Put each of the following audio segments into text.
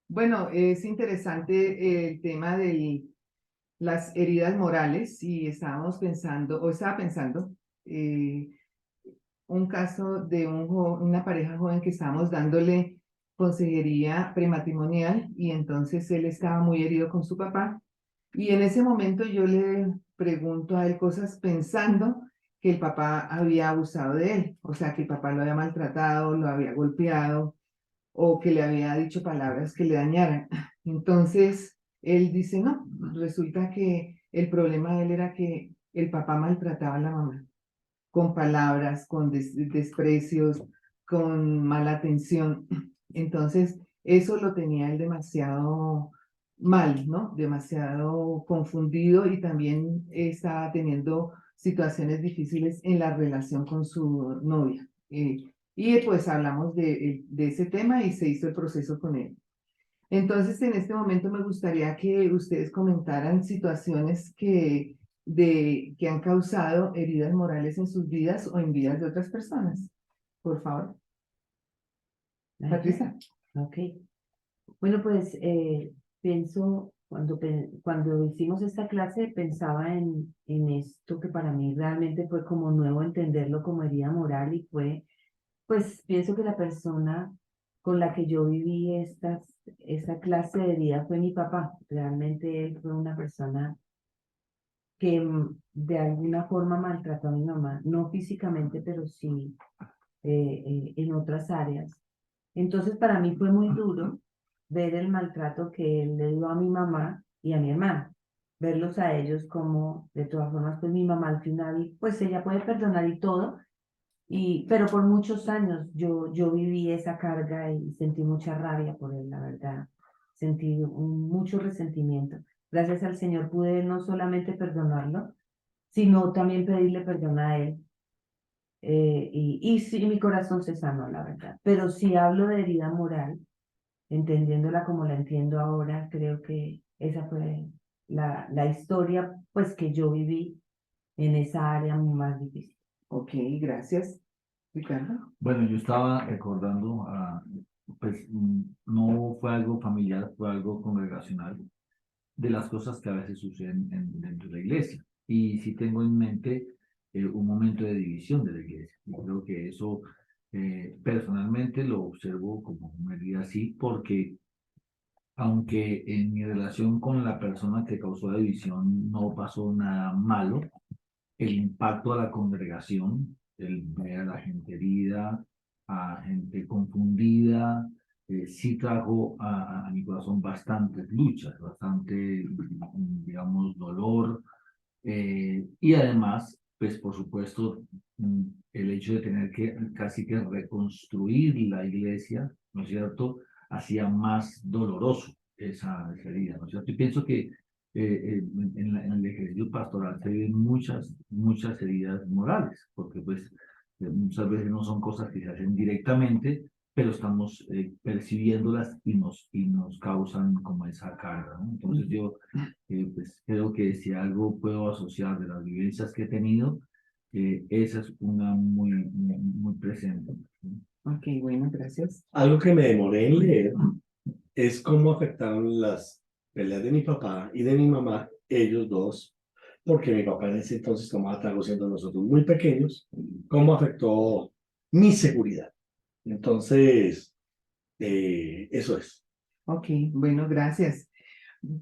Bueno, es interesante el tema de las heridas morales y estábamos pensando, o estaba pensando, eh, un caso de una pareja joven que estábamos dándole consejería prematrimonial y entonces él estaba muy herido con su papá y en ese momento yo le pregunto a él cosas pensando que el papá había abusado de él, o sea, que el papá lo había maltratado, lo había golpeado o que le había dicho palabras que le dañaran. Entonces, él dice, no, resulta que el problema de él era que el papá maltrataba a la mamá con palabras, con desprecios, con mala atención. Entonces, eso lo tenía él demasiado mal, ¿no? Demasiado confundido y también estaba teniendo situaciones difíciles en la relación con su novia. Y pues hablamos de ese tema y se hizo el proceso con él. Entonces, en este momento me gustaría que ustedes comentaran situaciones que han causado heridas morales en sus vidas o en vidas de otras personas. Por favor, Ajá, Patricia. ok. Bueno, pues pienso, cuando hicimos esta clase, pensaba en esto que para mí realmente fue como nuevo entenderlo como herida moral y fue, pues pienso que la persona con la que yo viví esta clase de vida fue mi papá. Realmente él fue una persona que de alguna forma maltrató a mi mamá, no físicamente, pero sí en otras áreas. Entonces para mí fue muy duro ver el maltrato que él le dio a mi mamá y a mi hermana, verlos a ellos como, de todas formas, pues mi mamá al final, pues ella puede perdonar y todo, pero por muchos años yo viví esa carga y sentí mucha rabia por él, la verdad, sentí mucho resentimiento. Gracias al Señor pude no solamente perdonarlo, sino también pedirle perdón a él y sí, mi corazón se sanó, la verdad. Pero si hablo de herida moral, entendiéndola como la entiendo ahora, creo que esa fue la historia pues que yo viví en esa área más difícil. Ok, gracias. Ricardo. Bueno, yo estaba recordando, pues no fue algo familiar, fue algo congregacional, de las cosas que a veces suceden dentro de la iglesia. Y sí tengo en mente un momento de división de la iglesia. Y creo que eso personalmente lo observo como una herida así, porque aunque en mi relación con la persona que causó la división no pasó nada malo, el impacto a la congregación, el ver a la gente herida, a gente confundida, sí trajo a mi corazón bastantes luchas, bastante, digamos, dolor. Y además, pues por supuesto, el hecho de tener que casi que reconstruir la iglesia, ¿no es cierto?, hacía más doloroso esa herida, ¿no es cierto? Y pienso que en el ejercicio pastoral se viven muchas heridas morales, porque pues muchas veces no son cosas que se hacen directamente, pero estamos percibiéndolas y nos causan como esa carga, ¿no? Entonces yo pues creo que si algo puedo asociar de las vivencias que he tenido, esa es una muy presente, ¿no? Ok, bueno, gracias. Algo que me demoré en leer es cómo afectaron las peleas de mi papá y de mi mamá, ellos dos, porque mi papá en ese entonces tomaba trago siendo nosotros muy pequeños, cómo afectó mi seguridad. Entonces, eso es. Ok, bueno, gracias.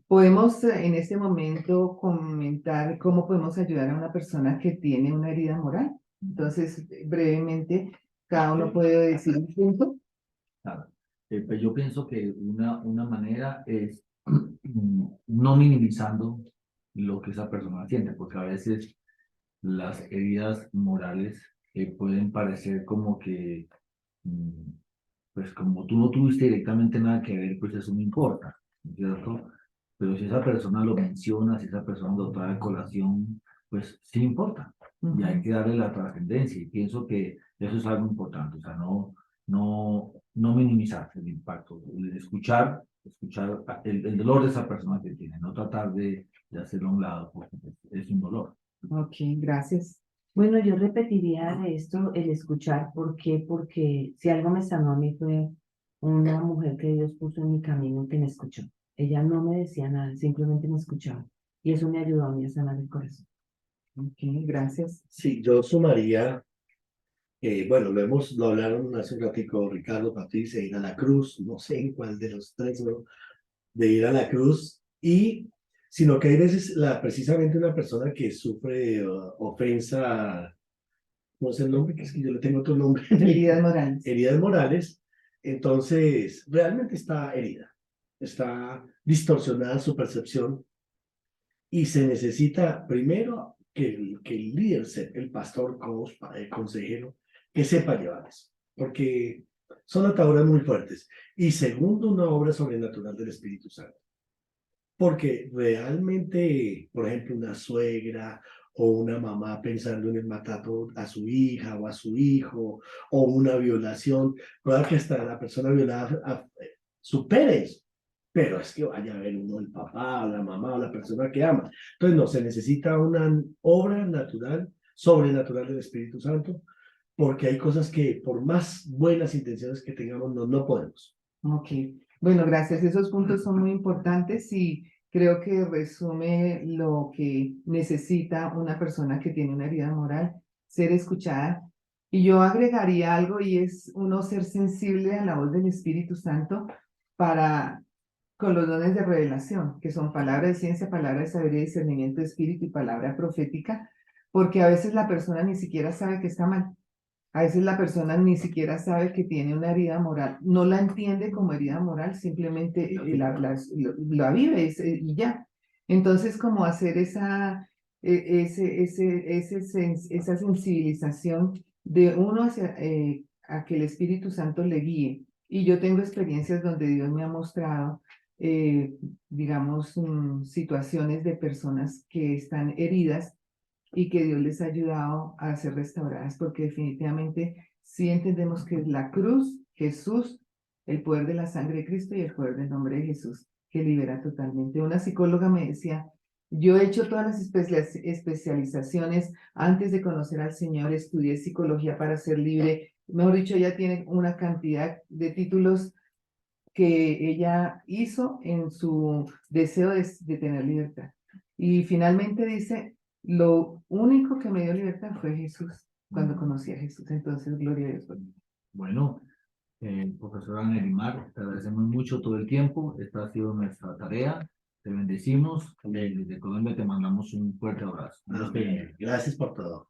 Podemos en este momento comentar cómo podemos ayudar a una persona que tiene una herida moral. Entonces, brevemente, cada uno puede decir un punto. Claro. Pues yo pienso que una manera es no minimizando lo que esa persona siente, porque a veces las heridas morales pueden parecer como que, mm, pues como tú no tuviste directamente nada que ver, pues eso no importa, ¿no es cierto? Pero si esa persona lo menciona, si esa persona lo trae a colación, pues sí importa. Y hay que darle la trascendencia. Y pienso que eso es algo importante. O sea, no minimizar el impacto. Escuchar el dolor de esa persona que tiene. No tratar de hacerlo a un lado, porque pues, es un dolor. Ok, gracias. Bueno, yo repetiría de esto el escuchar. ¿Por qué? Porque si algo me sanó a mí una mujer que Dios puso en mi camino que me escuchó. Ella no me decía nada, simplemente me escuchaba. Y eso me ayudó a mí a sanar el corazón. Ok, gracias. Sí, yo sumaría, bueno, lo hablaron hace un ratico Ricardo, Patricia, ir a la cruz, no sé en cuál de los tres, ¿no? De ir a la cruz, y sino que hay veces precisamente una persona que sufre ofensa, no sé el nombre, que es que yo le tengo otro nombre, Heridas morales. heridas morales, entonces realmente está herida, está distorsionada su percepción, y se necesita primero que el líder, el pastor, coach, consejero, que sepa llevar eso, porque son ataduras muy fuertes. Y segundo, una obra sobrenatural del Espíritu Santo. Porque realmente, por ejemplo, una suegra o una mamá pensando en el maltrato a su hija o a su hijo, o una violación, puede que hasta la persona violada supere eso, pero es que vaya a ver uno el papá o la mamá o la persona que ama. Entonces, no, se necesita una obra natural, sobrenatural del Espíritu Santo, porque hay cosas que por más buenas intenciones que tengamos, no podemos. Ok, bueno, gracias. Esos puntos son muy importantes y creo que resume lo que necesita una persona que tiene una herida moral, ser escuchada. Y yo agregaría algo y es uno ser sensible a la voz del Espíritu Santo para, con los dones de revelación, que son palabra de ciencia, palabra de sabiduría y discernimiento de espíritu y palabra profética, porque a veces la persona ni siquiera sabe que está mal. A veces la persona ni siquiera sabe que tiene una herida moral, no la entiende como herida moral, simplemente la vive y ya. Entonces, como hacer esa sensibilización de uno hacia a que el Espíritu Santo le guíe. Y yo tengo experiencias donde Dios me ha mostrado, digamos, situaciones de personas que están heridas y que Dios les ha ayudado a ser restauradas, porque definitivamente sí entendemos que es la cruz, Jesús, el poder de la sangre de Cristo y el poder del nombre de Jesús que libera totalmente. Una psicóloga me decía, yo he hecho todas las especializaciones antes de conocer al Señor, estudié psicología para ser libre, mejor dicho, ella tiene una cantidad de títulos que ella hizo en su deseo de tener libertad. Y finalmente dice, lo único que me dio libertad fue Jesús, cuando conocí a Jesús. Entonces, gloria a Dios. Bueno, profesora Nerimar, te agradecemos mucho todo el tiempo. Esta ha sido nuestra tarea. Te bendecimos. Desde Colombia te mandamos un fuerte abrazo. Amén. Gracias por todo.